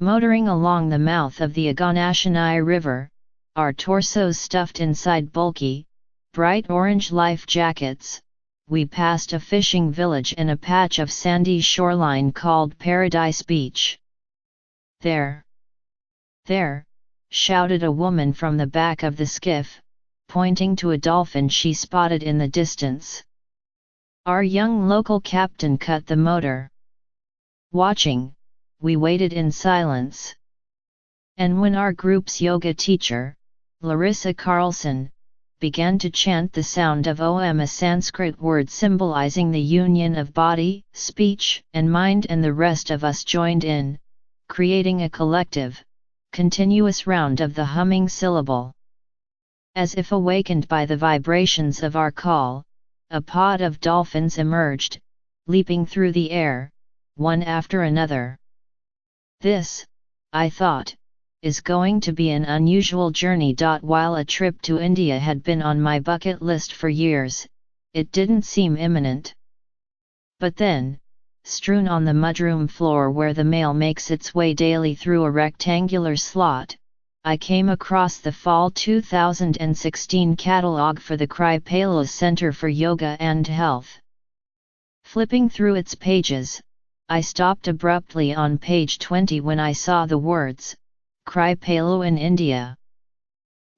Motoring along the mouth of the Aganashini River, our torsos stuffed inside bulky, bright orange life jackets, we passed a fishing village in a patch of sandy shoreline called Paradise Beach. "There! There!" shouted a woman from the back of the skiff, pointing to a dolphin she spotted in the distance. Our young local captain cut the motor. Watching, we waited in silence. And when our group's yoga teacher, Larissa Carlson, began to chant the sound of Om, a Sanskrit word symbolizing the union of body, speech, and mind, and the rest of us joined in, creating a collective, continuous round of the humming syllable. As if awakened by the vibrations of our call, a pod of dolphins emerged, leaping through the air, one after another. This, I thought, is going to be an unusual journey. While a trip to India had been on my bucket list for years, it didn't seem imminent. But then, strewn on the mudroom floor where the mail makes its way daily through a rectangular slot, I came across the Fall 2016 catalog for the Kripalu Center for Yoga and Health. Flipping through its pages, I stopped abruptly on page 20 when I saw the words, Kripalu in India.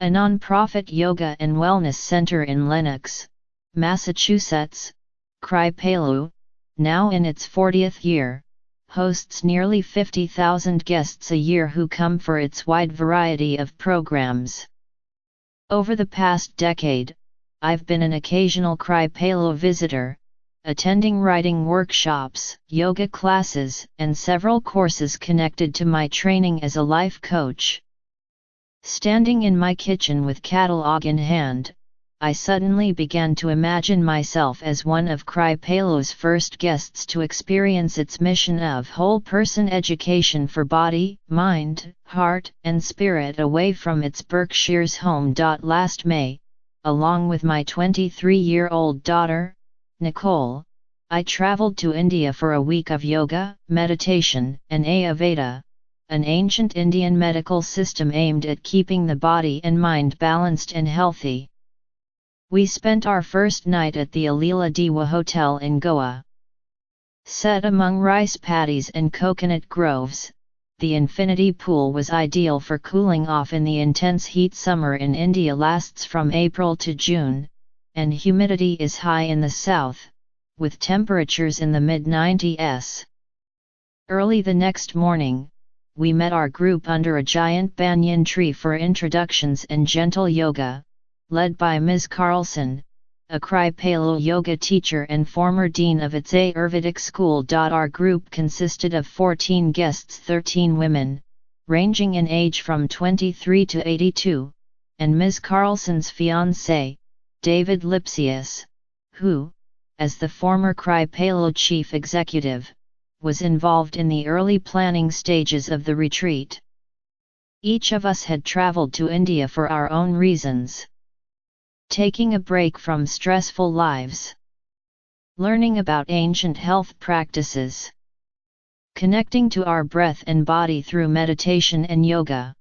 A non-profit yoga and wellness center in Lenox, Massachusetts, Kripalu, now in its 40th year, hosts nearly 50,000 guests a year who come for its wide variety of programs. Over the past decade, I've been an occasional Kripalu visitor, attending writing workshops, yoga classes, and several courses connected to my training as a life coach. Standing in my kitchen with catalog in hand, I suddenly began to imagine myself as one of Kripalu's first guests to experience its mission of whole-person education for body, mind, heart, and spirit away from its Berkshire's home. Last May, along with my 23-year-old daughter, Nicole, I traveled to India for a week of yoga, meditation, and Ayurveda, an ancient Indian medical system aimed at keeping the body and mind balanced and healthy. We spent our first night at the Alila Dewa Hotel in Goa. Set among rice paddies and coconut groves, the infinity pool was ideal for cooling off in the intense heat. Summer in India lasts from April to June, and humidity is high in the south, with temperatures in the mid-90s. Early the next morning, we met our group under a giant banyan tree for introductions and gentle yoga, led by Ms. Carlson, a Kripalu yoga teacher and former dean of its Ayurvedic school. Our group consisted of 14 guests, 13 women, ranging in age from 23 to 82, and Ms. Carlson's fiancé, David Lipsius, who, as the former Kripalu chief executive, was involved in the early planning stages of the retreat. Each of us had traveled to India for our own reasons. Taking a break from stressful lives. Learning about ancient health practices. Connecting to our breath and body through meditation and yoga.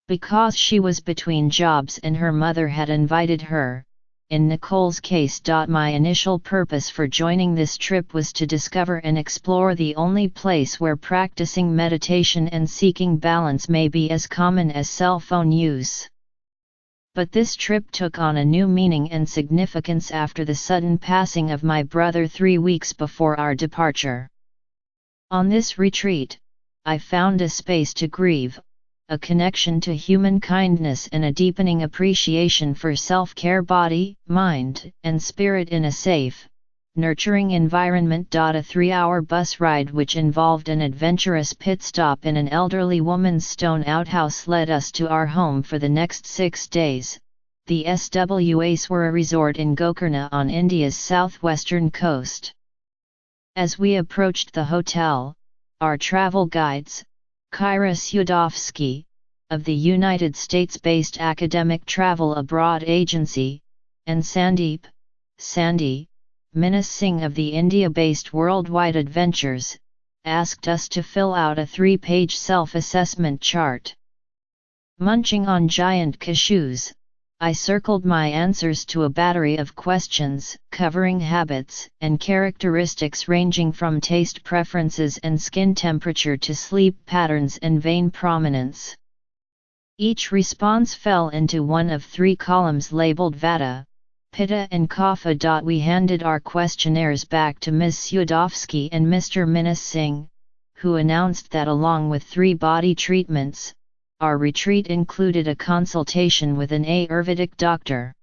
Because she was between jobs and her mother had invited her, in Nicole's case. My initial purpose for joining this trip was to discover and explore the only place where practicing meditation and seeking balance may be as common as cell phone use. But this trip took on a new meaning and significance after the sudden passing of my brother 3 weeks before our departure. On this retreat, I found a space to grieve, a connection to human kindness, and a deepening appreciation for self-care, body, mind, and spirit in a safe, nurturing environment. A 3-hour bus ride which involved an adventurous pit stop in an elderly woman's stone outhouse led us to our home for the next 6 days, the Swaswara resort in Gokarna on India's southwestern coast. As we approached the hotel, our travel guides, Kyra Sudovsky, of the United States-based Academic Travel Abroad Agency, and Sandy, Minas Singh of the India-based Worldwide Adventures, asked us to fill out a 3-page self-assessment chart. Munching on giant cashews, I circled my answers to a battery of questions covering habits and characteristics ranging from taste preferences and skin temperature to sleep patterns and vein prominence. Each response fell into one of 3 columns labeled Vata, Pitta and Kapha. We handed our questionnaires back to Ms. Sudovsky and Mr. Minas Singh, who announced that along with 3 body treatments, our retreat included a consultation with an Ayurvedic doctor.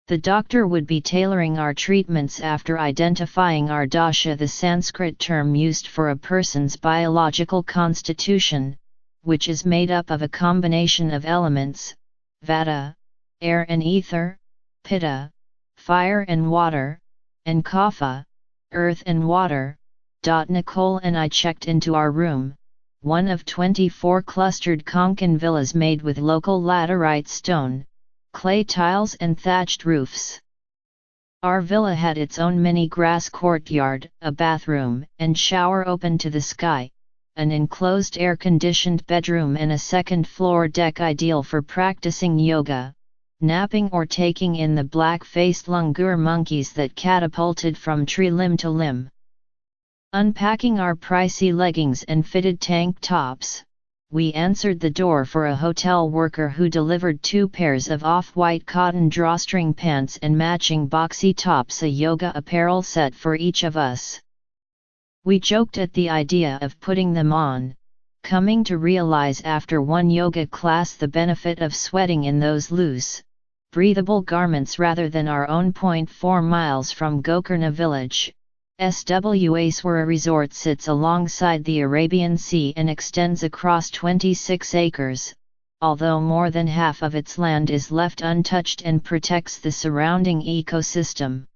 The doctor would be tailoring our treatments after identifying our dasha, the Sanskrit term used for a person's biological constitution, which is made up of a combination of elements, Vata, air and ether, Pitta, fire and water, and Kapha, earth and water. Nicole and I checked into our room, one of 24 clustered Konkan villas made with local laterite stone, clay tiles and thatched roofs. Our villa had its own mini grass courtyard, a bathroom and shower open to the sky, an enclosed air-conditioned bedroom and a second-floor deck ideal for practicing yoga, napping or taking in the black-faced langur monkeys that catapulted from tree limb to limb. Unpacking our pricey leggings and fitted tank tops, we answered the door for a hotel worker who delivered 2 pairs of off-white cotton drawstring pants and matching boxy tops, a yoga apparel set for each of us. We joked at the idea of putting them on, coming to realize after one yoga class the benefit of sweating in those loose, breathable garments rather than our own. 0.4 miles from Gokarna village. Swaswara resort sits alongside the Arabian Sea and extends across 26 acres, although more than half of its land is left untouched and protects the surrounding ecosystem.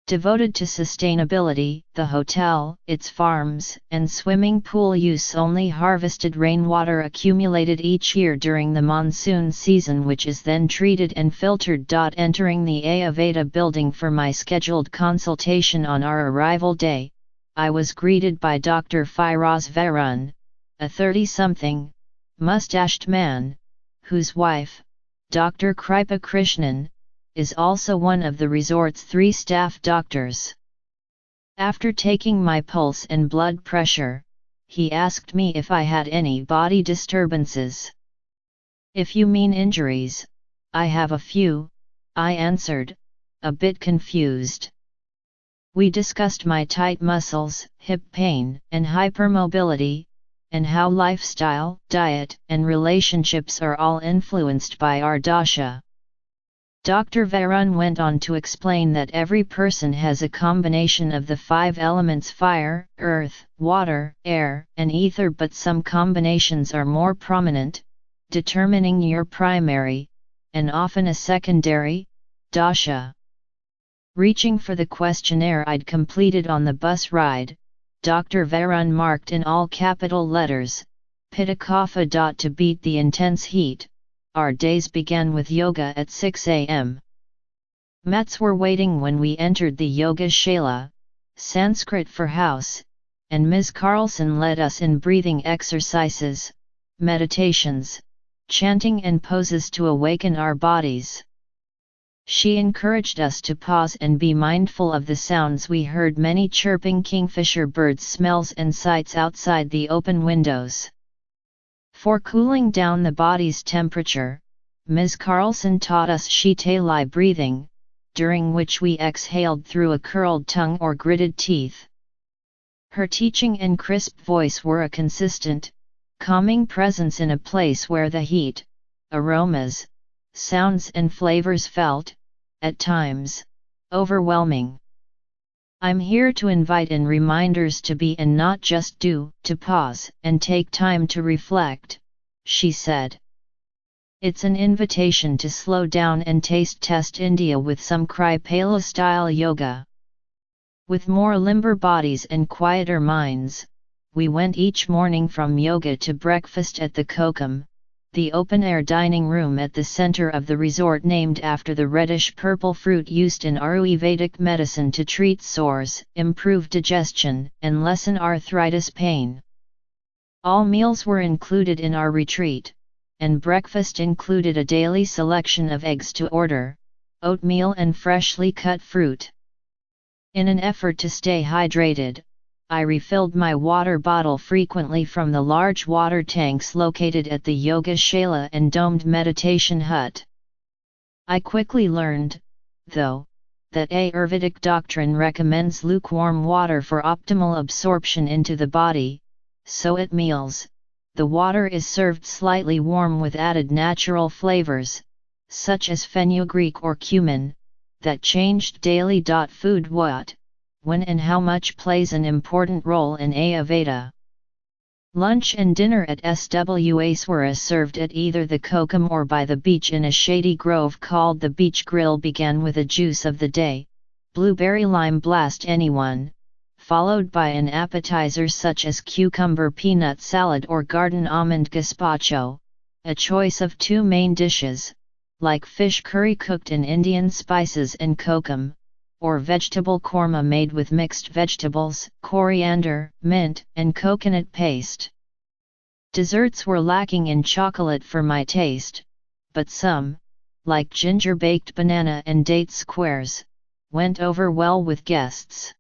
Devoted to sustainability, the hotel, its farms, and swimming pool use only harvested rainwater accumulated each year during the monsoon season, which is then treated and filtered. Entering the Ayurveda building for my scheduled consultation on our arrival day, I was greeted by Dr. Firoz Varun, a 30-something, mustached man, whose wife, Dr. Kripa Krishnan, is also one of the resort's 3 staff doctors. After taking my pulse and blood pressure, he asked me if I had any body disturbances. "If you mean injuries, I have a few," I answered, a bit confused. We discussed my tight muscles, hip pain, and hypermobility, and how lifestyle, diet, and relationships are all influenced by our dasha. Dr. Varun went on to explain that every person has a combination of the 5 elements: fire, earth, water, air, and ether, but some combinations are more prominent, determining your primary, and often a secondary, dasha. Reaching for the questionnaire I'd completed on the bus ride, Dr. Varun marked in all capital letters, Pitta Kapha. To beat the intense heat, our days began with yoga at 6 a.m. Mats were waiting when we entered the yoga shala, Sanskrit for house, and Ms. Carlson led us in breathing exercises, meditations, chanting and poses to awaken our bodies. She encouraged us to pause and be mindful of the sounds we heard: many chirping kingfisher birds, smells and sights outside the open windows. For cooling down the body's temperature, Ms. Carlson taught us shitali breathing, during which we exhaled through a curled tongue or gritted teeth. Her teaching and crisp voice were a consistent, calming presence in a place where the heat, aromas, sounds and flavors felt, at times, overwhelming. "I'm here to invite in reminders to be and not just do, to pause and take time to reflect," she said. "It's an invitation to slow down and taste test India with some Kripala-style yoga." With more limber bodies and quieter minds, we went each morning from yoga to breakfast at the Kokam, the open-air dining room at the center of the resort named after the reddish-purple fruit used in Ayurvedic medicine to treat sores, improve digestion, and lessen arthritis pain. All meals were included in our retreat, and breakfast included a daily selection of eggs to order, oatmeal and freshly cut fruit. In an effort to stay hydrated, I refilled my water bottle frequently from the large water tanks located at the yoga shala and domed meditation hut. I quickly learned, though, that Ayurvedic doctrine recommends lukewarm water for optimal absorption into the body, so at meals, the water is served slightly warm with added natural flavors, such as fenugreek or cumin, that changed daily. Food what, when and how much plays an important role in Ayurveda. Lunch and dinner at SWAs were served at either the Kokam or by the beach in a shady grove called the Beach Grill. Began with a juice of the day, blueberry lime blast anyone, followed by an appetizer such as cucumber peanut salad or garden almond gazpacho, a choice of two main dishes, like fish curry cooked in Indian spices and kokum, or vegetable korma made with mixed vegetables, coriander, mint, and coconut paste. Desserts were lacking in chocolate for my taste, but some, like ginger-baked banana and date squares, went over well with guests.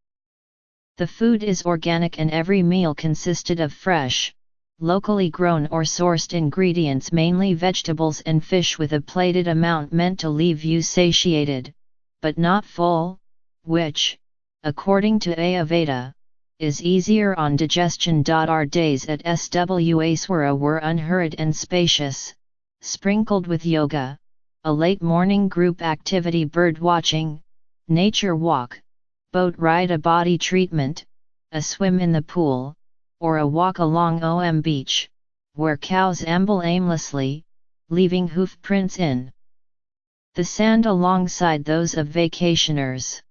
The food is organic and every meal consisted of fresh, locally grown or sourced ingredients, mainly vegetables and fish, with a plated amount meant to leave you satiated, but not full, which, according to Ayurveda, is easier on digestion. Our days at SWAswara were unhurried and spacious, sprinkled with yoga, a late morning group activity, bird watching, nature walk, boat ride, a body treatment, a swim in the pool, or a walk along OM Beach, where cows amble aimlessly, leaving hoof prints in the sand alongside those of vacationers.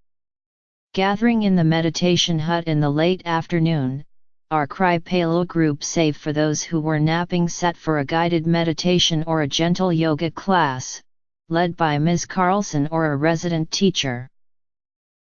Gathering in the meditation hut in the late afternoon, our Kripalo group, save for those who were napping, sat for a guided meditation or a gentle yoga class, led by Ms. Carlson or a resident teacher.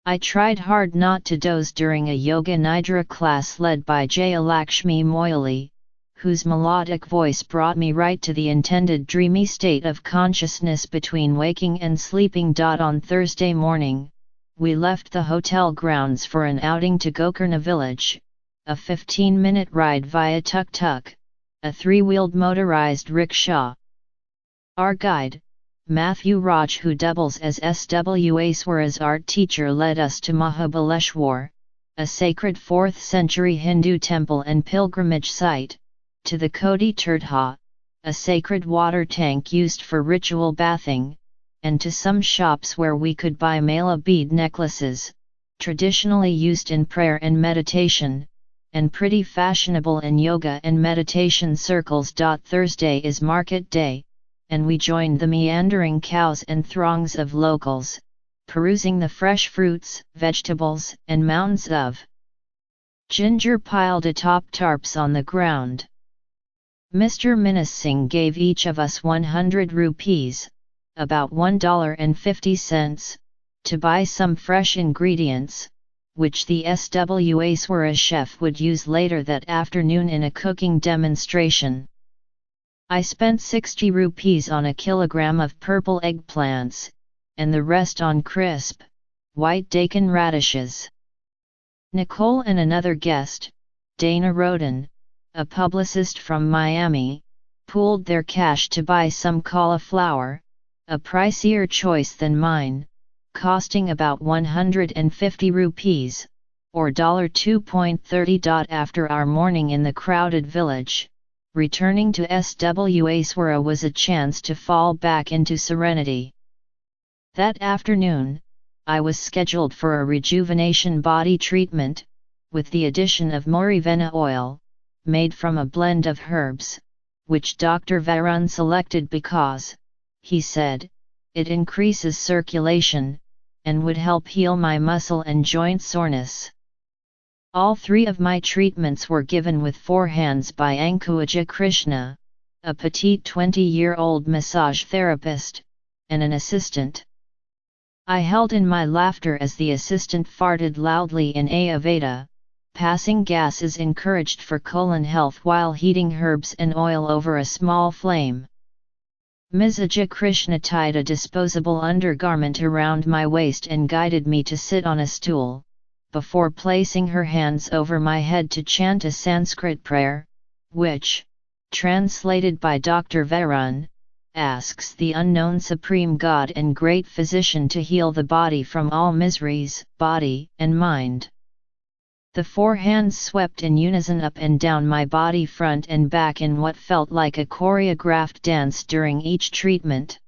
I tried hard not to doze during a Yoga Nidra class led by Jayalakshmi Moyali, whose melodic voice brought me right to the intended dreamy state of consciousness between waking and sleeping. On Thursday morning, we left the hotel grounds for an outing to Gokarna village, a 15-minute ride via tuk-tuk, a three-wheeled motorized rickshaw. Our guide, Matthew Raj, who doubles as SWAswara's art teacher, led us to Mahabaleshwar, a sacred 4th century Hindu temple and pilgrimage site, to the Kodi Tirtha, a sacred water tank used for ritual bathing, and to some shops where we could buy mala bead necklaces, traditionally used in prayer and meditation, and pretty fashionable in yoga and meditation circles. Thursday is market day, and we joined the meandering cows and throngs of locals, perusing the fresh fruits, vegetables, and mounds of ginger piled atop tarps on the ground. Mr. Minas Singh gave each of us 100 rupees, about $1.50, to buy some fresh ingredients, which the SWAswara chef would use later that afternoon in a cooking demonstration. I spent 60 rupees on a kilogram of purple eggplants, and the rest on crisp, white daikon radishes. Nicole and another guest, Dana Roden, a publicist from Miami, pooled their cash to buy some cauliflower, a pricier choice than mine, costing about 150 rupees, or $2.30. After our morning in the crowded village, returning to SWAswara was a chance to fall back into serenity. That afternoon, I was scheduled for a rejuvenation body treatment, with the addition of Morivena oil, made from a blend of herbs, which Dr. Varun selected because, he said, it increases circulation, and would help heal my muscle and joint soreness. All three of my treatments were given with 4 hands by Ankuaja Krishna, a petite 20-year-old massage therapist, and an assistant. I held in my laughter as the assistant farted loudly in Ayurveda. Passing gas is encouraged for colon health while heating herbs and oil over a small flame. Ms. Ajay Krishna tied a disposable undergarment around my waist and guided me to sit on a stool, before placing her hands over my head to chant a Sanskrit prayer, which, translated by Dr. Varun, asks the unknown supreme God and great physician to heal the body from all miseries, body and mind. The four hands swept in unison up and down my body front and back in what felt like a choreographed dance during each treatment.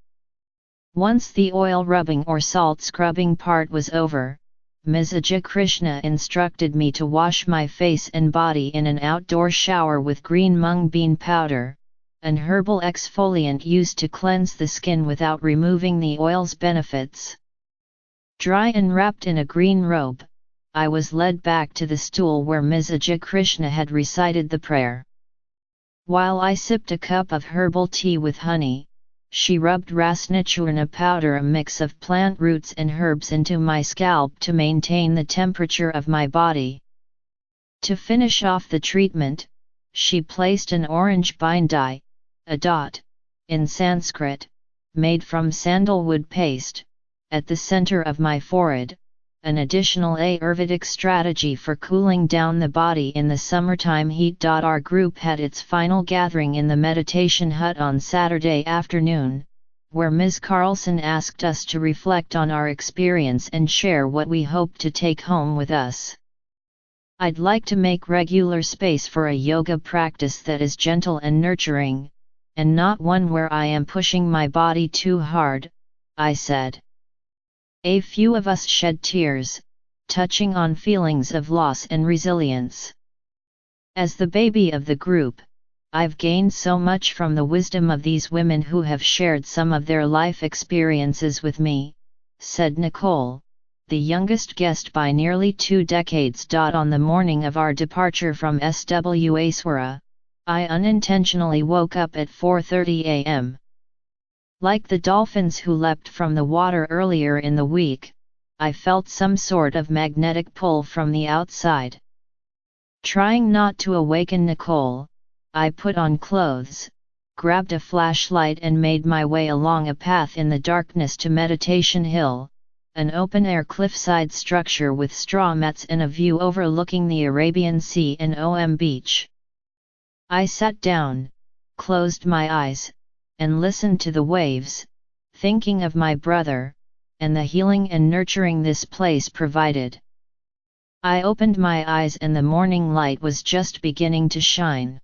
Once the oil rubbing or salt scrubbing part was over, Ms. Ajay Krishna instructed me to wash my face and body in an outdoor shower with green mung bean powder, an herbal exfoliant used to cleanse the skin without removing the oil's benefits. Dry and wrapped in a green robe, I was led back to the stool where Ms. Ajay Krishna had recited the prayer. While I sipped a cup of herbal tea with honey, she rubbed Rasnichurna powder, a mix of plant roots and herbs, into my scalp to maintain the temperature of my body. To finish off the treatment, she placed an orange bindi, a dot, in Sanskrit, made from sandalwood paste, at the center of my forehead, an additional Ayurvedic strategy for cooling down the body in the summertime heat. Our group had its final gathering in the meditation hut on Saturday afternoon, where Ms. Carlson asked us to reflect on our experience and share what we hope to take home with us. I'd like to make regular space for a yoga practice that is gentle and nurturing, and not one where I am pushing my body too hard, I said. A few of us shed tears, touching on feelings of loss and resilience. As the baby of the group, I've gained so much from the wisdom of these women who have shared some of their life experiences with me, said Nicole, the youngest guest by nearly 2 decades. On the morning of our departure from Swaswara, I unintentionally woke up at 4:30 a.m. Like the dolphins who leapt from the water earlier in the week, I felt some sort of magnetic pull from the outside. Trying not to awaken Nicole, I put on clothes, grabbed a flashlight and made my way along a path in the darkness to Meditation Hill, an open-air cliffside structure with straw mats and a view overlooking the Arabian Sea and Beach. I sat down, closed my eyes, and listened to the waves, thinking of my brother, and the healing and nurturing this place provided. I opened my eyes and the morning light was just beginning to shine.